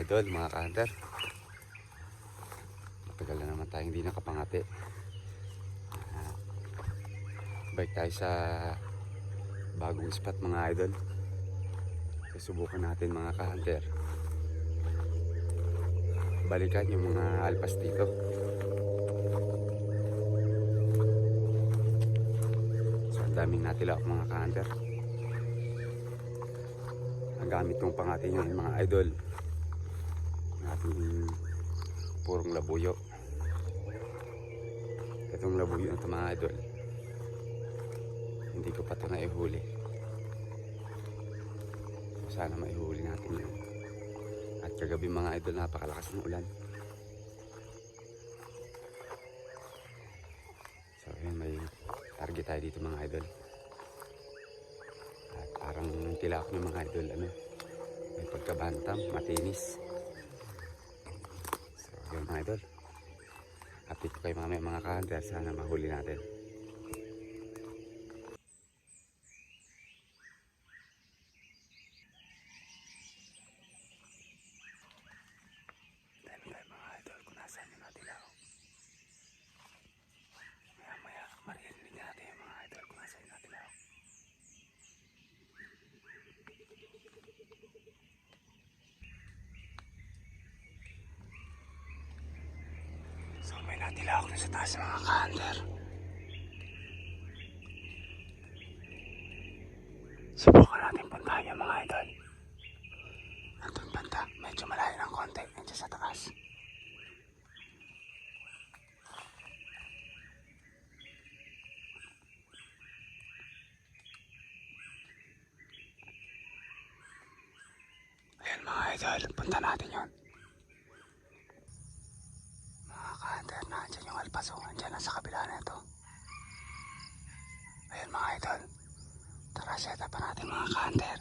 idol, mga ka-hunter. Matagal na naman tayong hindi nakapangati. Balik tayo sa bagong spot, mga idol. Susubukan natin, mga ka-hunter, balikan yung mga alpas dito. So ang daming natilak, mga ka-hunter. Ang gamit kong pangati ngayon, mga idol, ating purong labuyo. Itong labuyo na ito, mga idol, hindi ko pa ito naihuli. So sana maihuli natin yun. At kagabi, mga idol, napakalakas ng ulan. So yun, may target tayo dito, mga idol. At parang tilak ng mga idol, may pagkabantam, matinis. So yun, mga idol, update ko kayo mamaya, mga ka-hunter. Sana mahuli natin. So may natila ako na sa taas, mga ka-hunter. Subukan natin puntahan yung mga idol. Nandun banda, medyo malayo ng konti, nandiyan sa taas. Ayan, mga idol, punta natin yun. Mga ka-hunter, nandiyan yung alpaso, nandiyan lang sa kabila na ito. Ayan, mga idol, tara, set up pa natin, mga ka-hunter.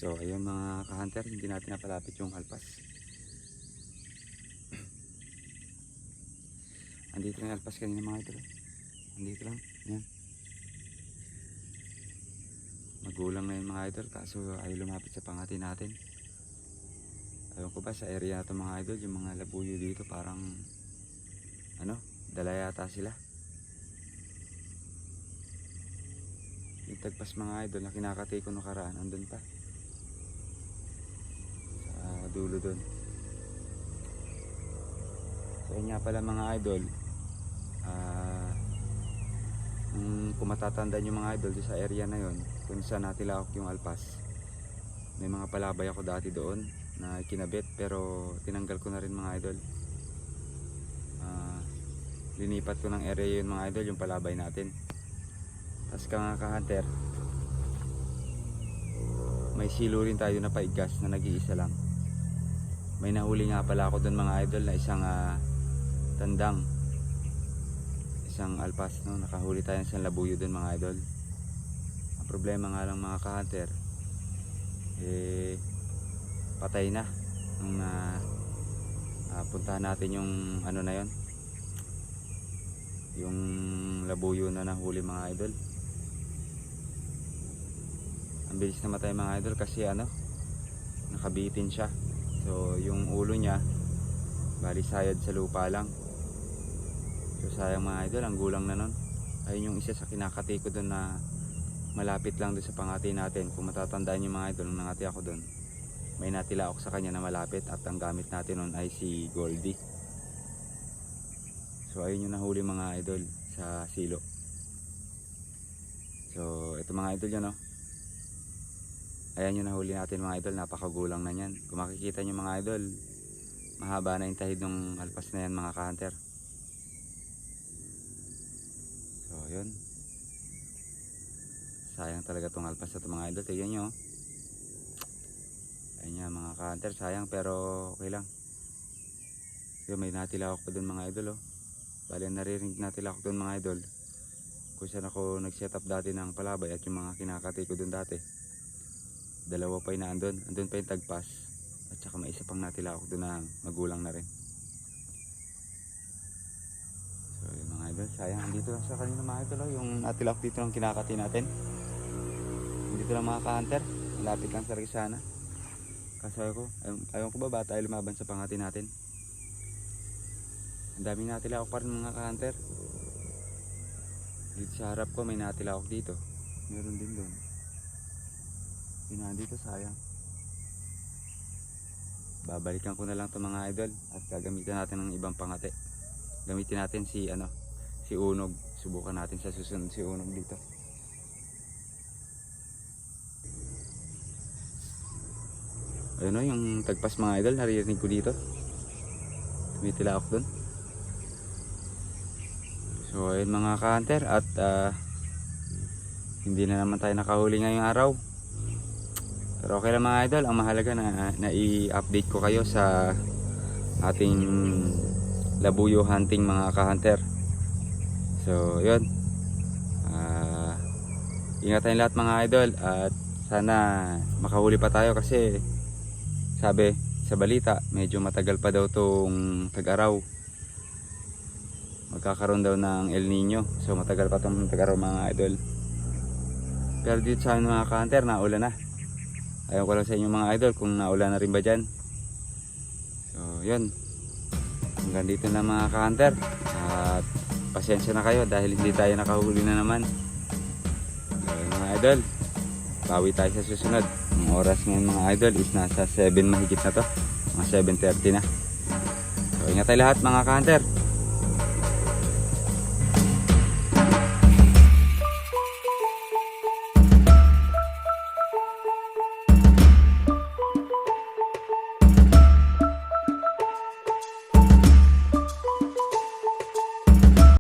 So ayun mga ka-hunter, hindi natin napalapit yung alpas. Andito na yung alpas kanina mga idol. Andito lang, yan. Magulang na yung mga idol, kaso ay lumapit sa pangati natin. Ayun ko ba sa area na ito mga idol, yung mga labuyo dito parang ano, dala yata sila. Yung tagpas mga idol na kinakatay ko nung karaan, andun pa sa dulo dun. So yun nga pala mga idol, kung matatandaan yung mga idol doon sa area na yon, kung saan natilawak yung alpas, may mga palabay ako dati doon na kinabit pero tinanggal ko na rin mga idol. Linipat ko ng area yun mga idol, yung palabay natin. Tapos ka-hunter, may silo rin tayo na paigas na nag-iisa lang. May nahuli nga pala ako doon mga idol na isang tandang, isang alpas, no? Nakahuli tayo ng isang labuyo doon mga idol. Ang problema nga lang mga ka-hunter, patay na nung puntahan natin yung ano na yon, yung labuyo na nahuli mga idol. Ang bilis namatay mga idol kasi ano, nakabitin siya. So yung ulo niya bali sayad sa lupa lang. So sayang mga idol, ang gulang na nun. Ayun yung isa sa kinakati ko doon na malapit lang doon sa pangati natin. Kung matatandaan yung mga idol, nung nangati ako doon, may natila ako sa kanya na malapit at ang gamit natin nun ay si Goldie. So ayun yung nahuli mga idol sa silo. So ito mga idol yan, no? Ayan yung nahuli natin mga idol, napakagulang na yan. Kung makikita nyo mga idol, mahaba na yung tahid ng alpas na yan mga ka-hunter. So yun, sayang talaga tong alpas na ito mga idol. Tignan nyo, ayun yan mga ka-hunter, sayang pero okay lang. Yun, may natilawak pa dun mga idol, oh. Bali naririnig natilawak dun mga idol kung saan ako nag-set up dati ng palabay at yung mga kinakati ko dun dati. Dalawa pa yung naandun, andun pa yung tagpas at saka may isa pang natilawak dun na magulang na rin. So yun mga idol, sayang dito lang sa kanina mga idol, oh, yung natilawak dito ng kinakati natin. Dito lang mga ka-hunter, malapit lang sa sana. Kasi ayaw ko ba tayo lumaban sa pangati natin. Ang daming natilawak pa rin mga ka-hunter. Dito sa harap ko may natilawak dito, meron din doon. Dito sayang. Babalikan ko na lang to mga idol at gagamitin natin ng ibang pangati. Gamitin natin si si Unog. Subukan natin sa susunod si Unog dito. Ayun, yung tagpas mga idol, naririnig ko dito. Tumitilawak doon. So ayun mga ka-hunter, at hindi na naman tayo nakahuli ngayong araw. Pero okay lang mga idol, ang mahalaga na i-update ko kayo sa ating labuyo hunting mga ka-hunter. So yun, ingat tayong lahat mga idol at sana makahuli pa tayo kasi sabi sa balita medyo matagal pa daw tong tag-araw. Magkakaroon daw ng El Nino, so matagal pa tong tag-araw mga idol. Pero dito sa amin mga ka-hunter, naulan na. Ayaw ko lang sa inyo mga idol kung naulan na rin ba dyan. So yun, hanggang dito na mga ka-hunter. At pasensya na kayo dahil hindi tayo nakahuli na naman. So mga idol, bawi tayo sa susunod. Ang oras ngayon mga idol is nasa 7 mahigit na to, mga 7:30 na. So ingat tayo lahat mga ka-hunter.